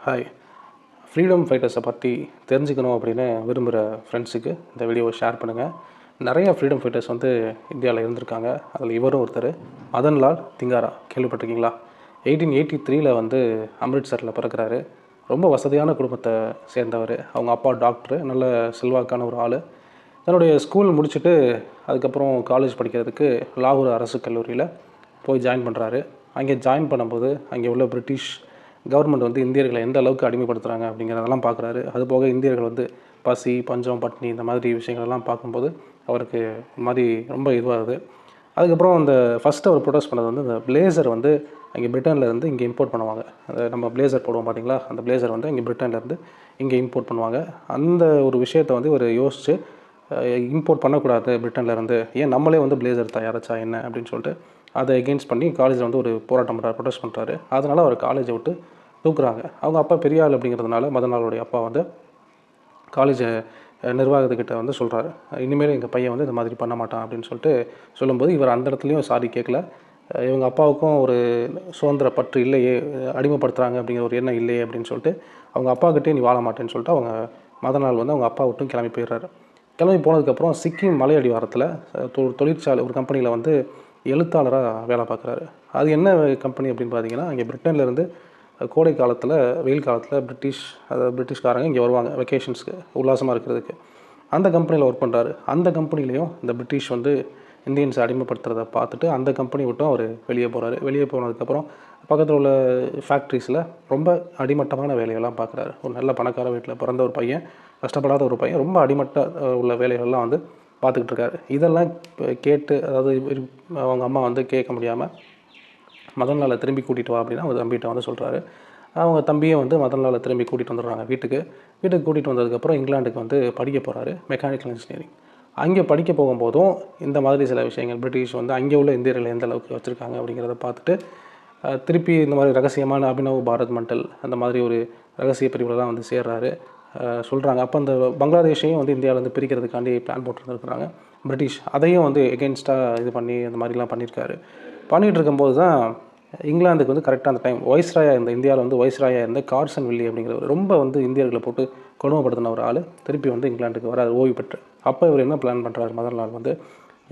Hi. Freedom ஃபைட்டர்ஸை பற்றி தெரிஞ்சுக்கணும் அப்படின்னு விரும்புகிற ஃப்ரெண்ட்ஸுக்கு இந்த வீடியோவை ஷேர் பண்ணுங்கள். நிறைய ஃப்ரீடம் ஃபைட்டர்ஸ் வந்து இந்தியாவில் இருந்திருக்காங்க. அதில் இவரும் ஒருத்தர். மதன்லால் திங்காரா கேள்விப்பட்டிருக்கீங்களா? 1883 வந்து அம்ரிட்சரில் பிறக்கிறாரு. ரொம்ப வசதியான குடும்பத்தை சேர்ந்தவர். அவங்க அப்பா டாக்டரு, நல்ல செல்வாக்கான ஒரு ஆள். தன்னுடைய ஸ்கூல் முடிச்சுட்டு அதுக்கப்புறம் காலேஜ் படிக்கிறதுக்கு லாகூர் அரசு கல்லூரியில் போய் ஜாயின் பண்ணுறாரு. அங்கே ஜாயின் பண்ணும்போது அங்கே உள்ள பிரிட்டிஷ் கவர்மெண்ட் வந்து இந்தியர்களை எந்த அளவுக்கு அடிமைப்படுத்துகிறாங்க அப்படிங்கிறதெல்லாம் பார்க்குறாரு. அதுபோக இந்தியர்கள் வந்து பசி, பஞ்சம், பட்டினி இந்த மாதிரி விஷயங்கள்லாம் பார்க்கும்போது அவருக்கு மாதிரி ரொம்ப இதுவாகுது. அதுக்கப்புறம் அந்த ஃபஸ்ட்டு அவர் ப்ரொடெஸ்ட் பண்ணது வந்து இந்த பிளேசர் வந்து அங்கே பிரிட்டன்லேருந்து இங்கே இம்போர்ட் பண்ணுவாங்க. நம்ம பிளேசர் போடுவோம் பார்த்தீங்களா, அந்த பிளேசர் வந்து இங்கே பிரிட்டன்லேருந்து இங்கே இம்போர்ட் பண்ணுவாங்க. அந்த ஒரு விஷயத்தை வந்து இவர் யோசித்து இம்போர்ட் பண்ணக்கூடாது பிரிட்டன்லேருந்து, ஏன் நம்மளே வந்து பிளேசர் தயாரிச்சா என்ன அப்படின்னு சொல்லிட்டு அதை எகெயின்ஸ்ட் பண்ணி காலேஜில் வந்து ஒரு போராட்டம் பண்ணுறாரு, ப்ரொடெஸ்ட் பண்ணுறாரு. அதனால் அவர் காலேஜை விட்டு தூக்குறாங்க. அவங்க அப்பா பெரிய ஆள் அப்படிங்கிறதுனால மதன்லாலுடைய அப்பா வந்து காலேஜை நிர்வாகத்துக்கிட்ட வந்து சொல்கிறாரு, இனிமேல் எங்கள் பையன் வந்து இந்த மாதிரி பண்ண மாட்டான் அப்படின்னு சொல்லிட்டு சொல்லும்போது இவர் அந்த இடத்துலையும் சாரி கேட்கல. இவங்க அப்பாவுக்கும் ஒரு சுதந்திர பற்று இல்லையே, அடிமைப்படுத்துகிறாங்க அப்படிங்கிற ஒரு எண்ணம் இல்லையே அப்படின்னு சொல்லிட்டு அவங்க அப்பாக்கிட்டே நீ வாழ மாட்டேன்னு சொல்லிட்டு அவங்க மதன்லால் வந்து அவங்க அப்பா விட்டும் கிளம்பி போயிடுறாரு. கிளம்பி போனதுக்கப்புறம் சிக்கிம் மலை அடிவாரத்தில் தொழிற்சாலை ஒரு கம்பெனியில் வந்து எழுத்தாளராக வேலை பார்க்குறாரு. அது என்ன கம்பெனி அப்படின்னு பார்த்தீங்கன்னா, அங்கே பிரிட்டன்லேருந்து கோடை காலத்தில், வெயில் காலத்தில் பிரிட்டிஷ்காரங்க இங்கே வருவாங்க வெக்கேஷன்ஸ்க்கு, உல்லாசமாக இருக்கிறதுக்கு. அந்த கம்பெனியில் ஒர்க் பண்ணுறாரு. அந்த கம்பெனிலையும் இந்த பிரிட்டிஷ் வந்து இந்தியன்ஸை அடிமைப்படுத்துறத பார்த்துட்டு அந்த கம்பெனி விட்டும் அவர் வெளியே போகிறாரு. வெளியே போனதுக்கப்புறம் பக்கத்தில் உள்ள ஃபேக்ட்ரிஸில் ரொம்ப அடிமட்டமான வேலையெல்லாம் பார்க்குறாரு. ஒரு நல்ல பணக்கார வீட்டில் பிறந்த ஒரு பையன், கஷ்டப்படாத ஒரு பையன், ரொம்ப அடிமட்ட உள்ள வேலைகள்லாம் வந்து பார்த்துக்கிட்டு இருக்காரு. இதெல்லாம் கேட்டு, அதாவது அவங்க அம்மா வந்து கேட்க முடியாமல் மதன்லாலை திரும்பி கூட்டிகிட்டு வா அப்படின்னா அவங்க தம்பிகிட்ட வந்து சொல்கிறாரு. அவங்க தம்பியை வந்து மதன்லாலை திரும்பி கூட்டிகிட்டு வந்துடுறாங்க வீட்டுக்கு. கூட்டிகிட்டு வந்ததுக்கப்புறம் இங்கிலாந்துக்கு வந்து படிக்க போகிறாரு, மெக்கானிக்கல் இன்ஜினியரிங். அங்கே படிக்க போகும்போதும் இந்த மாதிரி சில விஷயங்கள் பிரிட்டிஷ் வந்து அங்கே உள்ள இந்தியர்களை எந்த அளவுக்கு வச்சுருக்காங்க அப்படிங்கிறத பார்த்துட்டு திருப்பி இந்த மாதிரி ரகசியமான அபினவ் பாரத் மண்டல் அந்த மாதிரி ஒரு ரகசிய பிரிவில் தான் வந்து சேர்றாரு. சொல்கிறாங்க. அப்போ அந்த பங்களாதேஷையும் வந்து இந்தியாவிலேருந்து பிரிக்கிறதுக்காண்டி பிளான் போட்டுருந்துருக்குறாங்க பிரிட்டிஷ். அதையும் வந்து எகெயின்ஸ்டாக இது பண்ணி அந்த மாதிரிலாம் பண்ணியிருக்காரு. பண்ணிகிட்டு இருக்கும்போது தான் இங்கிலாந்துக்கு வந்து கரெக்டாக அந்த டைம் வைஸ்ராயாக இருந்த, இந்தியாவில் வந்து வைஸ்ராயாக இருந்த கார்சன் வில்லி அப்படிங்கிறவர் ரொம்ப வந்து இந்தியர்களை போட்டு கொடுமைப்படுத்தின ஒரு ஆள் திருப்பி வந்து இங்கிலாந்துக்கு வர ஓய்வு பெற்று. அப்போ இவர் என்ன பிளான் பண்ணுறாரு, மதன்லால் வந்து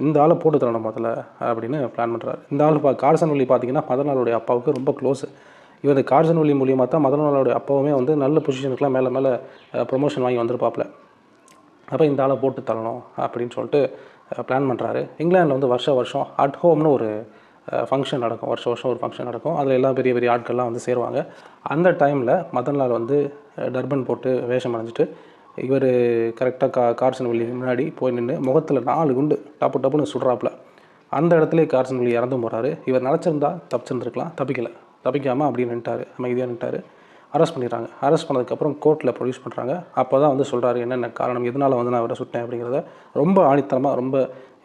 இந்த ஆளை போட்டு தரணும் முதல்ல அப்படின்னு பிளான் பண்ணுறாரு. இந்த ஆள் கார்சன் வில்லி பார்த்திங்கன்னா மதன்லாலுடைய அப்பாவுக்கு ரொம்ப க்ளோஸு. இவர் இந்த கார்சன் வில்லி மூலியமாக தான் மதன்லாலுடைய அப்பாவுமே வந்து நல்ல பொசிஷனுக்குலாம் மேலே ப்ரொமோஷன் வாங்கி வந்திருப்பாப்புல. அப்போ இந்த ஆளை போட்டு தரணும் அப்படின்னு சொல்லிட்டு பிளான் பண்ணுறாரு. இங்கிலாந்தில் வந்து வருஷம் அட் ஹோம்னு ஒரு ஃபங்க்ஷன் நடக்கும். வருஷம் ஒரு ஃபங்க்ஷன் நடக்கும். அதில் எல்லாம் பெரிய பெரிய ஆட்கள்லாம் வந்து சேருவாங்க. அந்த டைமில் மதன்லால் வந்து டர்பன் போட்டு வேஷம் அணிஞ்சிட்டு இவர் கரெக்டாக கார்சன் வில்லி முன்னாடி போய் நின்று முகத்தில் 4 குண்டு டப்புன்னு சுடுறாப்புல. அந்த இடத்துலேயே கார்சன் வில்லி இறந்தும் போகிறாரு. இவர் நினச்சிருந்தா தப்பிச்சிருந்துருக்கலாம், தப்பிக்காமல் அப்படியே நின்ட்டார், அமைதியாக நின்ட்டார். அரெஸ்ட் பண்ணிடுறாங்க. அரெஸ்ட் பண்ணதுக்கப்புறம் கோர்ட்டில் ப்ரொடியூஸ் பண்ணுறாங்க. அப்போ தான் வந்து சொல்கிறாரு என்னென்ன காரணம், எதனால் வந்து நான் அவரை சுட்டேன் அப்படிங்கிறத ரொம்ப ஆணித்தனமாக ரொம்ப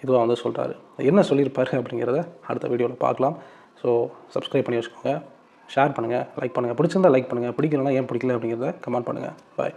இதுவாக வந்து சொல்கிறாரு. என்ன சொல்லியிருப்பாரு அப்படிங்கிறத அடுத்த வீடியோவில் பார்க்கலாம். ஸோ சப்ஸ்கிரைப் பண்ணி வச்சுக்கோங்க, ஷேர் பண்ணுங்கள், லைக் பண்ணுங்கள். பிடிச்சிருந்தால் லைக் பண்ணுங்கள், பிடிக்கலன்னா ஏன் பிடிக்கல அப்படிங்கிறத கமெண்ட் பண்ணுங்கள். பாய்.